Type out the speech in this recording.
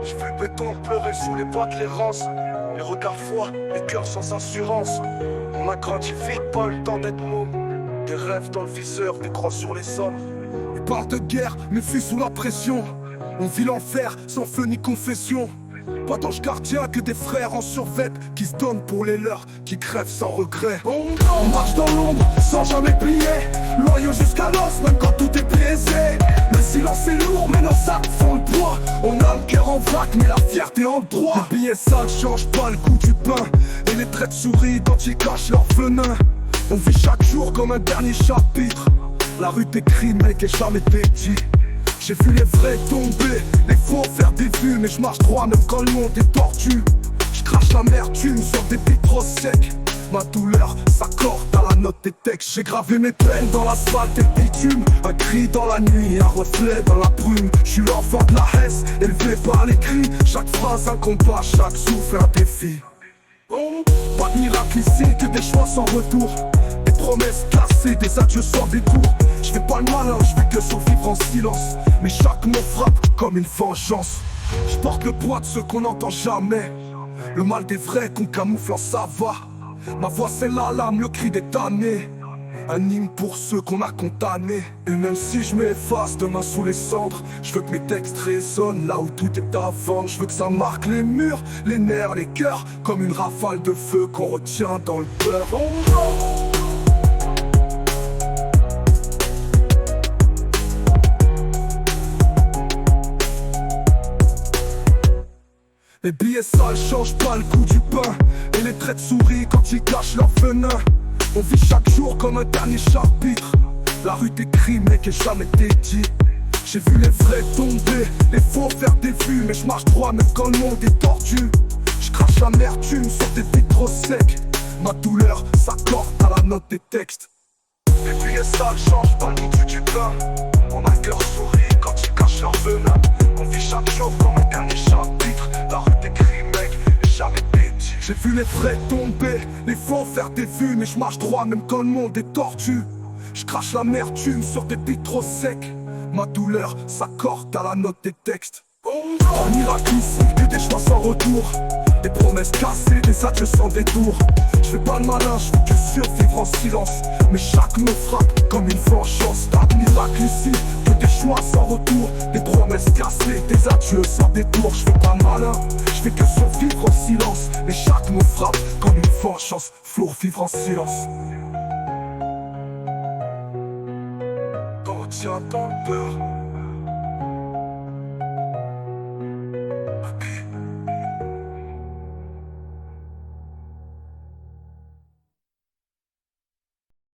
J'ai vu le béton pleurer sous les boîtes, les ronces. Les regards froids, les cœurs sans assurance. On a grandi vite, pas le temps d'être môme. Des rêves dans le viseur, des croix sur les sols. Ils parlent de guerre, mais fuient sous la pression. On vit l'enfer, sans feu ni confession. Pas d'ange gardien que des frères en survêt qui se donnent pour les leurs, qui crèvent sans regret. On marche dans l'ombre, sans jamais plier. Loyaux jusqu'à l'os, même quand tout est biaisé. Le silence est lourd, mais nos sacs font le poids. On a le cœur en vrac, mais la fierté en droit. Les billets sales changent pas le goût du pain. Et les traits de souris quand ils cachent leur venin. On vit chaque jour comme un dernier chapitre. La rue t'écrit, mec, et jamais dit. J'ai vu les vrais tomber, les faux faire des vues. Mais je marche droit même quand le monde est tordu. Je crache l'amertume sur des pics trop secs. Ma douleur s'accorde à la note des textes. J'ai gravé mes peines dans l'asphalte et le bitume. Un cri dans la nuit, un reflet dans la brume. Je suis l'enfant de la Hesse, élevé par les cris. Chaque phrase un combat, chaque souffle un défi. Pas de miracle ici, que des choix sans retour. Des promesses cassées, des adieux sans détour. Je fais pas le malin, je fais que survivre en silence. Mais chaque mot frappe comme une vengeance. Je porte le poids de ceux qu'on n'entend jamais. Le mal des vrais qu'on camoufle en sava. Ma voix c'est la lame, le cri des damnés. Un hymne pour ceux qu'on a condamnés. Et même si je m'efface demain sous les cendres, je veux que mes textes résonnent là où tout est à vendre. Je veux que ça marque les murs, les nerfs, les cœurs, comme une rafale de feu qu'on retient dans le beurre. Les billets sales changent pas le goût du pain. Et les traits de souris quand ils cachent leur venin. On vit chaque jour comme un dernier chapitre. La rue t'écrit mec et jamais dit. J'ai vu les vrais tomber, les faux faire des vues. Mais je marche droit même quand le monde est tordu. Je crache l'amertume sur des pics trop secs. Ma douleur s'accorde à la note des textes. Les billets sales changent pas le goût du pain. On a le cœur souris quand ils cachent leur venin. On vit chaque jour comme un dernier chapitre. La rue t'écrit mec et jamais dit. J'ai vu les vrais tomber, les faux faire des vues. Mais je marche droit même quand le monde est tordu. Je crache l'amertume sur des pics trop secs. Ma douleur s'accorde à la note des textes. Un miracle ici, que des choix sans retour. Des promesses cassées, des adieux sans détour. Je fais pas le malin, je fais que survivre en silence. Mais chaque mot frappe comme une vengeance. Un miracle ici, que des choix sans retour. Des promesses cassées, des adieux sans détour. Je fais pas le malin, je fais que survivre en silence. Mais chaque mot frappe comme une vengeance. Faut vivre en silence. Quand on tient dans le beurre.